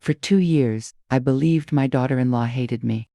For 2 years, I believed my daughter-in-law hated me.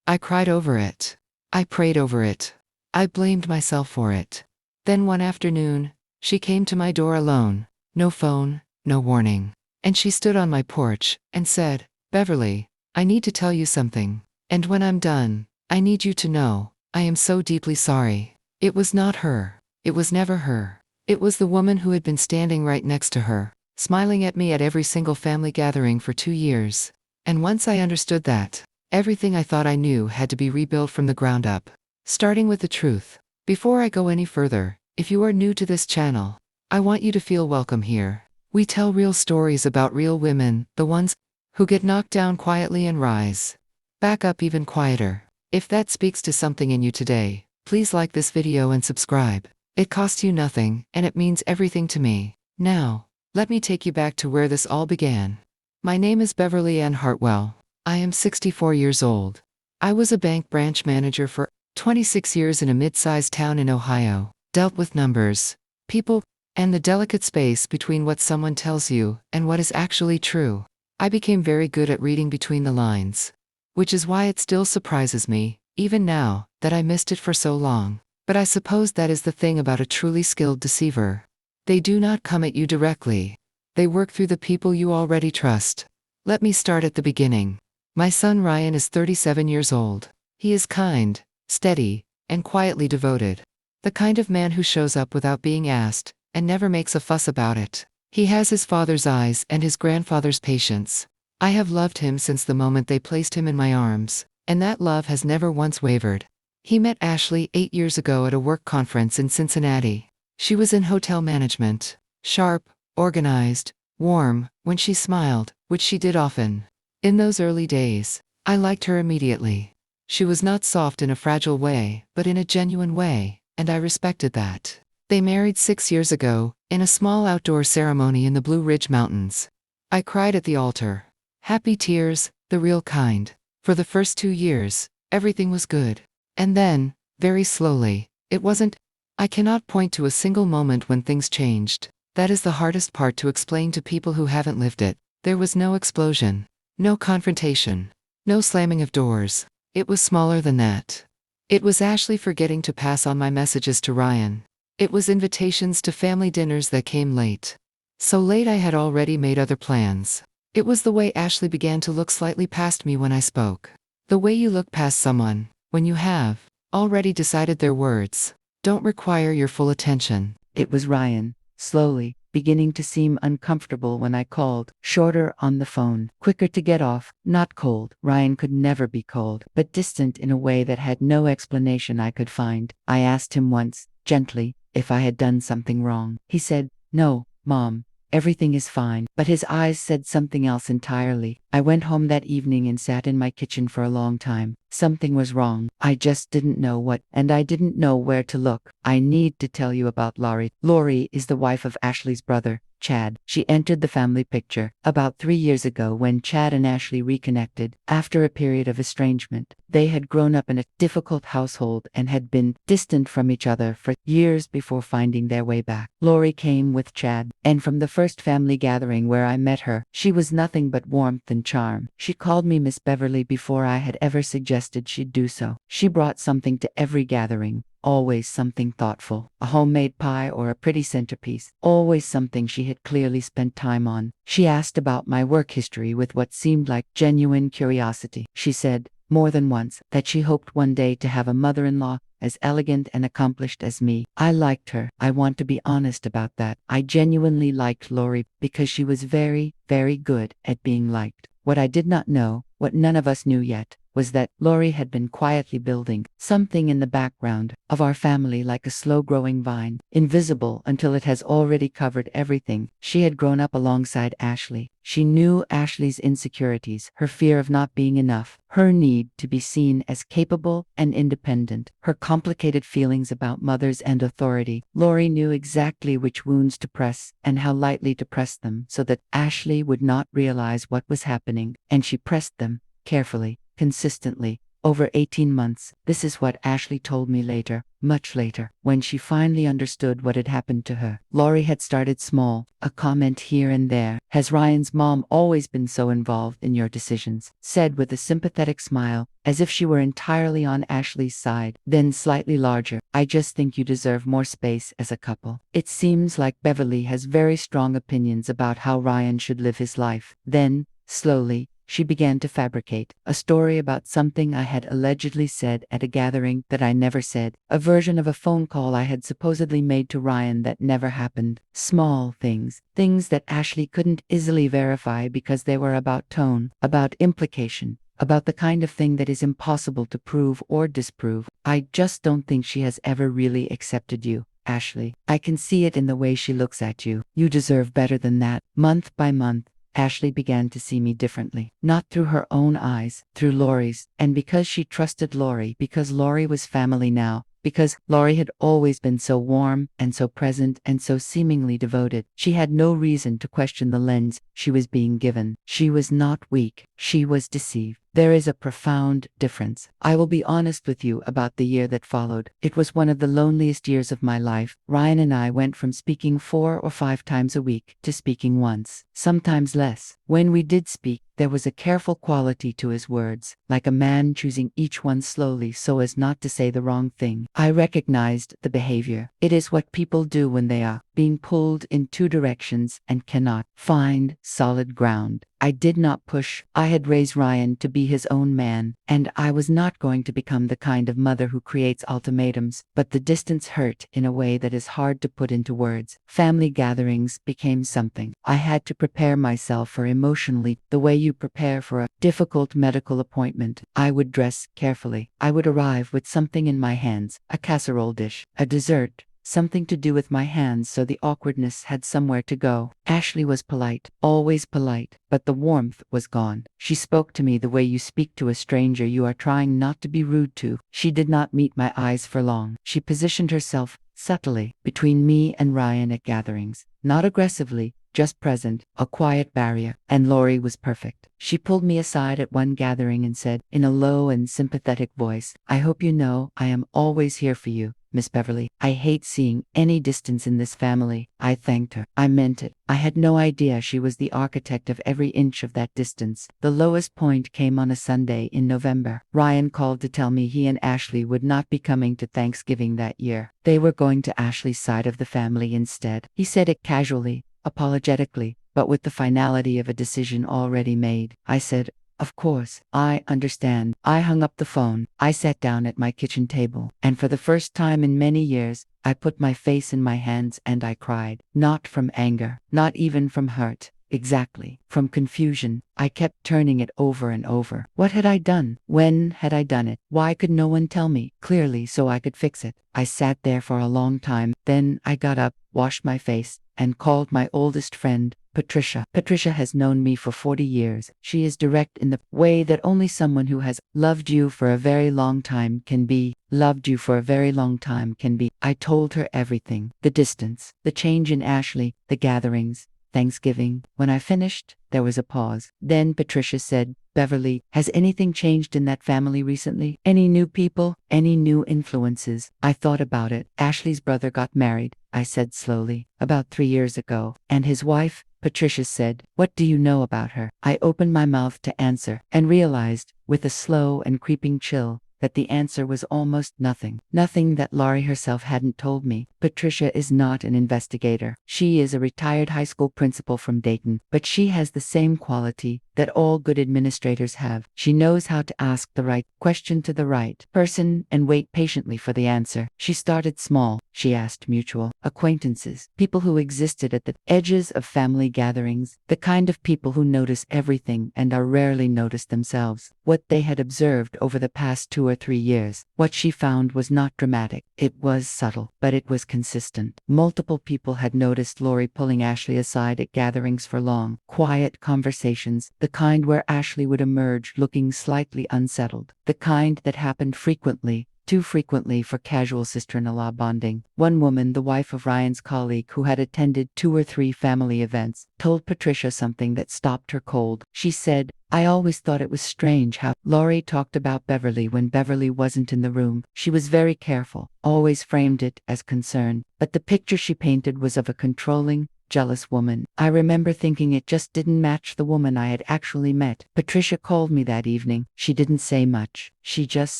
I cried over it. I prayed over it. I blamed myself for it. Then one afternoon, she came to my door alone. No phone, no warning. And she stood on my porch and said, "Beverly, I need to tell you something. And when I'm done, I need you to know, I am so deeply sorry." It was not her. It was never her. It was the woman who had been standing right next to her, smiling at me at every single family gathering for 2 years. And once I understood that, everything I thought I knew had to be rebuilt from the ground up. Starting with the truth. Before I go any further, if you are new to this channel, I want you to feel welcome here. We tell real stories about real women, the ones who get knocked down quietly and rise back up even quieter. If that speaks to something in you today, please like this video and subscribe. It costs you nothing, and it means everything to me. Now, let me take you back to where this all began. My name is Beverly Ann Hartwell. I am 64 years old. I was a bank branch manager for 26 years in a mid-sized town in Ohio, dealt with numbers, people, and the delicate space between what someone tells you and what is actually true. I became very good at reading between the lines, which is why it still surprises me, even now, that I missed it for so long. But I suppose that is the thing about a truly skilled deceiver. They do not come at you directly. They work through the people you already trust. Let me start at the beginning. My son Ryan is 37 years old. He is kind, steady, and quietly devoted. The kind of man who shows up without being asked, and never makes a fuss about it. He has his father's eyes and his grandfather's patience. I have loved him since the moment they placed him in my arms, and that love has never once wavered. He met Ashley 8 years ago at a work conference in Cincinnati. She was in hotel management. Sharp, organized, warm, when she smiled, which she did often. In those early days, I liked her immediately. She was not soft in a fragile way, but in a genuine way, and I respected that. They married 6 years ago, in a small outdoor ceremony in the Blue Ridge Mountains. I cried at the altar. Happy tears, the real kind. For the first 2 years, everything was good. And then, very slowly, it wasn't. I cannot point to a single moment when things changed. That is the hardest part to explain to people who haven't lived it. There was no explosion, no confrontation, no slamming of doors. It was smaller than that. It was Ashley forgetting to pass on my messages to Ryan. It was invitations to family dinners that came late. So late I had already made other plans. It was the way Ashley began to look slightly past me when I spoke. The way you look past someone, when you have already decided their words don't require your full attention. It was Ryan, slowly, beginning to seem uncomfortable when I called, shorter on the phone, quicker to get off, not cold. Ryan could never be cold, but distant in a way that had no explanation I could find. I asked him once, gently, if I had done something wrong. He said, "No, Mom. Everything is fine," but his eyes said something else entirely. I went home that evening and sat in my kitchen for a long time. Something was wrong. I just didn't know what, and I didn't know where to look. I need to tell you about Laurie. Laurie is the wife of Ashley's brother, Chad. She entered the family picture about 3 years ago when Chad and Ashley reconnected. After a period of estrangement, they had grown up in a difficult household and had been distant from each other for years before finding their way back. Laurie came with Chad, and from the first family gathering where I met her, she was nothing but warmth and charm. She called me Miss Beverly before I had ever suggested she'd do so. She brought something to every gathering. Always something thoughtful, a homemade pie or a pretty centerpiece, always something she had clearly spent time on. She asked about my work history with what seemed like genuine curiosity. She said, more than once, that she hoped one day to have a mother-in-law as elegant and accomplished as me. I liked her. I want to be honest about that. I genuinely liked Laurie because she was very, very good at being liked. What I did not know, what none of us knew yet, was that Laurie had been quietly building something in the background of our family like a slow-growing vine, invisible until it has already covered everything. She had grown up alongside Ashley. She knew Ashley's insecurities, her fear of not being enough, her need to be seen as capable and independent, her complicated feelings about mothers and authority. Laurie knew exactly which wounds to press and how lightly to press them so that Ashley would not realize what was happening, and she pressed them carefully, consistently, over 18 months. This is what Ashley told me later. much later, when she finally understood what had happened to her. Lori had started small, a comment here and there. Has Ryan's mom always been so involved in your decisions? Said with a sympathetic smile, as if she were entirely on Ashley's side. Then slightly larger, I just think you deserve more space as a couple. It seems like Beverly has very strong opinions about how Ryan should live his life. Then, slowly, she began to fabricate a story about something I had allegedly said at a gathering that I never said, a version of a phone call I had supposedly made to Ryan that never happened. Small things, things that Ashley couldn't easily verify because they were about tone, about implication, about the kind of thing that is impossible to prove or disprove. I just don't think she has ever really accepted you, Ashley. I can see it in the way she looks at you. You deserve better than that. Month by month, Ashley began to see me differently, not through her own eyes, through Lori's, and because she trusted Lori, because Lori was family now, because Lori had always been so warm and so present and so seemingly devoted. She had no reason to question the lens she was being given. She was not weak, she was deceived. There is a profound difference. I will be honest with you about the year that followed. It was one of the loneliest years of my life. Ryan and I went from speaking 4 or 5 times a week to speaking once, sometimes less. When we did speak, there was a careful quality to his words, like a man choosing each one slowly so as not to say the wrong thing. I recognized the behavior. It is what people do when they are being pulled in 2 directions and cannot find solid ground. I did not push. I had raised Ryan to be his own man, and I was not going to become the kind of mother who creates ultimatums, but the distance hurt in a way that is hard to put into words. Family gatherings became something I had to prepare myself for emotionally, the way you prepare for a difficult medical appointment. I would dress carefully. I would arrive with something in my hands, a casserole dish, a dessert, something to do with my hands so the awkwardness had somewhere to go. Ashley was polite, always polite, but the warmth was gone. She spoke to me the way you speak to a stranger you are trying not to be rude to. She did not meet my eyes for long. She positioned herself subtly between me and Ryan at gatherings, not aggressively, just present, a quiet barrier, and Lori was perfect. She pulled me aside at one gathering and said, in a low and sympathetic voice, I hope you know I am always here for you, Miss Beverly. I hate seeing any distance in this family. I thanked her. I meant it. I had no idea she was the architect of every inch of that distance. The lowest point came on a Sunday in November. Ryan called to tell me he and Ashley would not be coming to Thanksgiving that year. They were going to Ashley's side of the family instead. He said it casually, apologetically, but with the finality of a decision already made. I said, of course, I understand. I hung up the phone. I sat down at my kitchen table, and for the first time in many years, I put my face in my hands and I cried. Not from anger, not even from hurt. Exactly. From confusion. I kept turning it over and over. What had I done? When had I done it? Why could no one tell me clearly so I could fix it? I sat there for a long time. Then I got up, washed my face, and called my oldest friend, Patricia. Patricia has known me for 40 years. She is direct in the way that only someone who has loved you for a very long time can be. Loved you for a very long time can be. I told her everything. The distance, the change in Ashley, the gatherings, Thanksgiving. When I finished, there was a pause. Then Patricia said, Beverly, has anything changed in that family recently? Any new people? Any new influences? I thought about it. Ashley's brother got married, I said slowly, about 3 years ago. And his wife? Patricia said, what do you know about her? I opened my mouth to answer, and realized, with a slow and creeping chill, that the answer was almost nothing. Nothing that Lori herself hadn't told me. Patricia is not an investigator. She is a retired high school principal from Dayton, but she has the same quality that all good administrators have. She knows how to ask the right question to the right person and wait patiently for the answer. She started small. She asked mutual acquaintances, people who existed at the edges of family gatherings, the kind of people who notice everything and are rarely noticed themselves. What they had observed over the past 2 or 3 years. What she found was not dramatic. It was subtle, but it was consistent. Multiple people had noticed Lori pulling Ashley aside at gatherings for long, quiet conversations, the kind where Ashley would emerge looking slightly unsettled, the kind that happened frequently, too frequently for casual sister-in-law bonding. One woman, the wife of Ryan's colleague who had attended 2 or 3 family events, told Patricia something that stopped her cold. She said, "I always thought it was strange how Laurie talked about Beverly when Beverly wasn't in the room. She was very careful, always framed it as concern, but the picture she painted was of a controlling, jealous woman. I remember thinking it just didn't match the woman I had actually met." Patricia called me that evening. She didn't say much. She just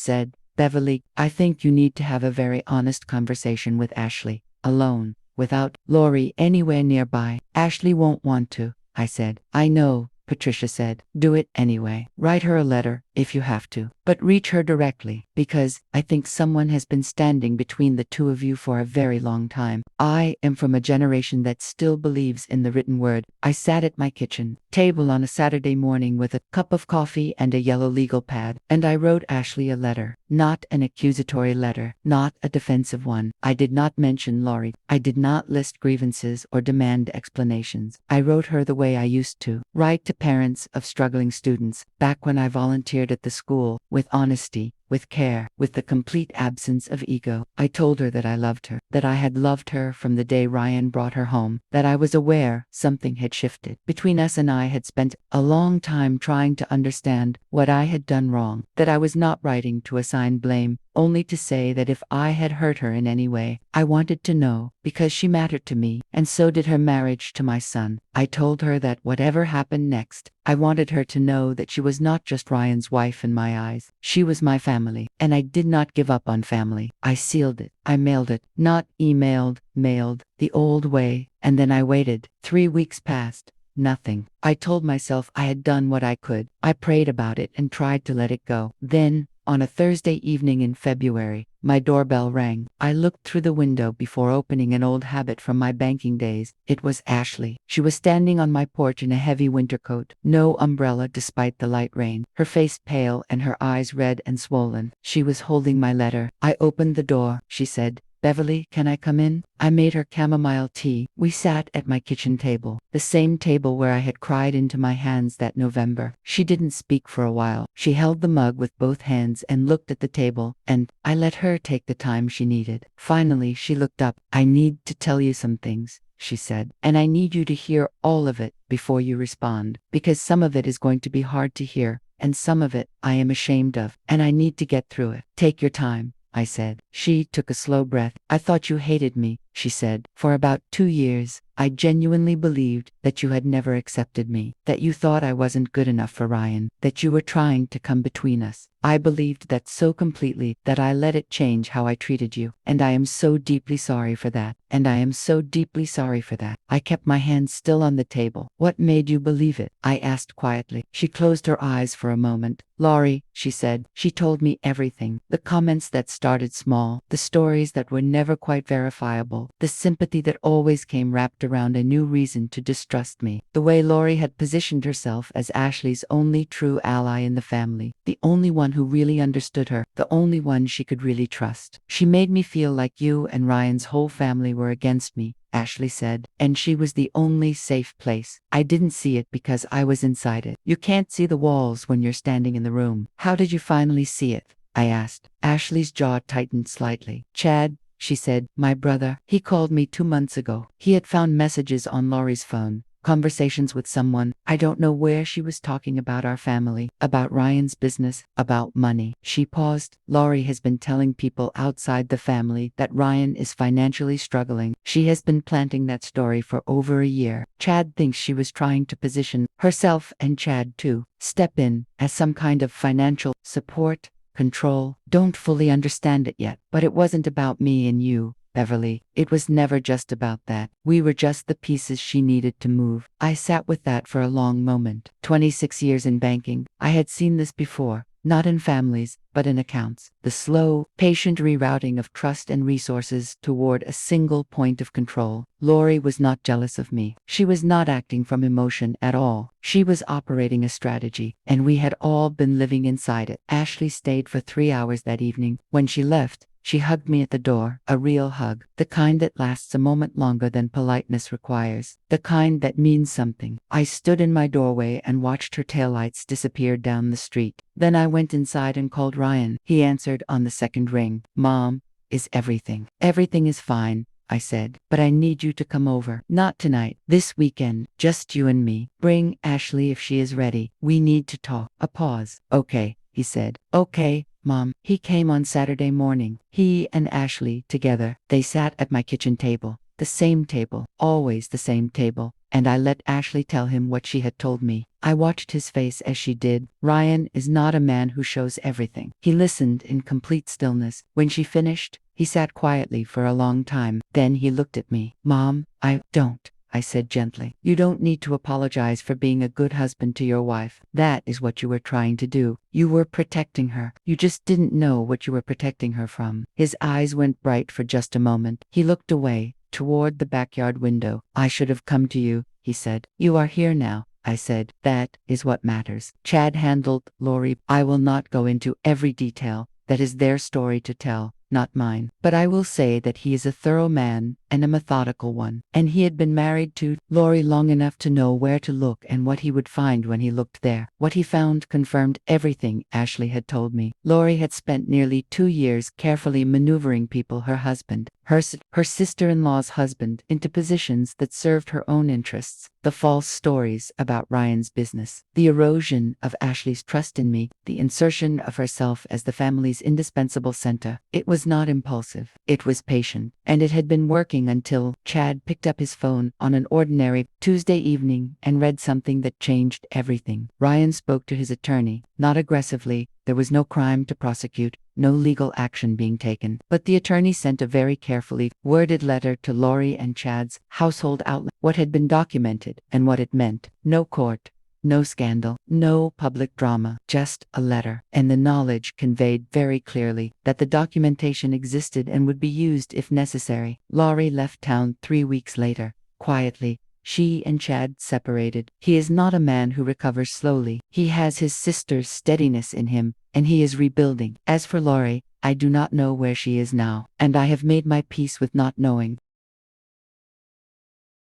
said, "Beverly, I think you need to have a very honest conversation with Ashley, alone, without Laurie anywhere nearby." "Ashley won't want to," I said. "I know," Patricia said. "Do it anyway. Write her a letter, if you have to. But reach her directly, because I think someone has been standing between the two of you for a very long time. I am from a generation that still believes in the written word." I sat at my kitchen table on a Saturday morning with a cup of coffee and a yellow legal pad, and I wrote Ashley a letter. Not an accusatory letter, not a defensive one. I did not mention Laurie. I did not list grievances or demand explanations. I wrote her the way I used to write to parents of struggling students, back when I volunteered at the school, with honesty, with care, with the complete absence of ego. I told her that I loved her, that I had loved her from the day Ryan brought her home, that I was aware something had shifted between us, and I had spent a long time trying to understand what I had done wrong, that I was not writing to assign blame, only to say that if I had hurt her in any way, I wanted to know, because she mattered to me, and so did her marriage to my son. I told her that whatever happened next, I wanted her to know that she was not just Ryan's wife in my eyes. She was my family, and I did not give up on family. I sealed it. I mailed it. Not emailed, mailed, the old way, and then I waited. 3 weeks passed. Nothing. I told myself I had done what I could. I prayed about it and tried to let it go. Then, on a Thursday evening in February, my doorbell rang. I looked through the window before opening, an old habit from my banking days. It was Ashley. She was standing on my porch in a heavy winter coat, no umbrella despite the light rain, her face pale and her eyes red and swollen. She was holding my letter. I opened the door. She said, "Beverly, can I come in?" I made her chamomile tea. We sat at my kitchen table, the same table where I had cried into my hands that November. She didn't speak for a while. She held the mug with both hands and looked at the table, and I let her take the time she needed. Finally, she looked up. "I need to tell you some things," she said, "and I need you to hear all of it before you respond, because some of it is going to be hard to hear, and some of it I am ashamed of, and I need to get through it. Take your time," I said. She took a slow breath. "I thought you hated me," she said. "For about 2 years, I genuinely believed that you had never accepted me, that you thought I wasn't good enough for Ryan, that you were trying to come between us. I believed that so completely that I let it change how I treated you, and I am so deeply sorry for that, and I am so deeply sorry for that." I kept my hands still on the table. "What made you believe it?" I asked quietly. She closed her eyes for a moment. "Laurie," she said. "She told me everything. The comments that started small, the stories that were never quite verifiable, the sympathy that always came wrapped around a new reason to distrust me. The way Laurie had positioned herself as Ashley's only true ally in the family, the only one who really understood her, the only one she could really trust. She made me feel like you and Ryan's whole family were against me," Ashley said, "and she was the only safe place. I didn't see it because I was inside it. You can't see the walls when you're standing in the room." "How did you finally see it?" I asked. Ashley's jaw tightened slightly. "Chad," she said, "my brother, he called me 2 months ago. He had found messages on Laurie's phone, conversations with someone. I don't know where she was talking about our family, about Ryan's business, about money." She paused. "Laurie has been telling people outside the family that Ryan is financially struggling. She has been planting that story for over a year. Chad thinks she was trying to position herself, and Chad too, step in as some kind of financial support, control. Don't fully understand it yet, but it wasn't about me and you, Beverly. It was never just about that. We were just the pieces she needed to move." I sat with that for a long moment. 26 years in banking, I had seen this before. Not in families, but in accounts. The slow, patient rerouting of trust and resources toward a single point of control. Laurie was not jealous of me. She was not acting from emotion at all. She was operating a strategy, and we had all been living inside it. Ashley stayed for 3 hours that evening. When she left, she hugged me at the door, a real hug, the kind that lasts a moment longer than politeness requires, the kind that means something. I stood in my doorway and watched her taillights disappear down the street. Then I went inside and called Ryan. He answered on the second ring. Mom, is everything? Everything is fine, I said, but I need you to come over. Not tonight, this weekend, just you and me. Bring Ashley if she is ready. We need to talk. A pause. Okay, he said. Okay, Mom. He came on Saturday morning. He and Ashley together. They sat at my kitchen table. The same table, always the same table, and I let Ashley tell him what she had told me. I watched his face as she did. Ryan is not a man who shows everything. He listened in complete stillness. When she finished, he sat quietly for a long time. Then he looked at me. Mom, I said gently. You don't need to apologize for being a good husband to your wife. That is what you were trying to do. You were protecting her. You just didn't know what you were protecting her from. His eyes went bright for just a moment. He looked away, toward the backyard window. I should have come to you, he said. You are here now, I said. That is what matters. Chad handled Lori. I will not go into every detail. That is their story to tell, not mine. But I will say that he is a thorough man and a methodical one. And he had been married to Lori long enough to know where to look and what he would find when he looked there. What he found confirmed everything Ashley had told me. Lori had spent nearly 2 years carefully maneuvering people, her husband, her sister-in-law's husband, into positions that served her own interests. The false stories about Ryan's business, the erosion of Ashley's trust in me, the insertion of herself as the family's indispensable center. It was not impulsive. It was patient. And it had been working until Chad picked up his phone on an ordinary Tuesday evening and read something that changed everything. Ryan spoke to his attorney, not aggressively. There was no crime to prosecute, no legal action being taken. But the attorney sent a very carefully worded letter to Lori and Chad's household outlet, what had been documented and what it meant. No court, no scandal, no public drama, just a letter. And the knowledge conveyed very clearly that the documentation existed and would be used if necessary. Lori left town 3 weeks later, quietly. She and Chad separated. He is not a man who recovers slowly. He has his sister's steadiness in him, and he is rebuilding. As for Lori, I do not know where she is now, and I have made my peace with not knowing.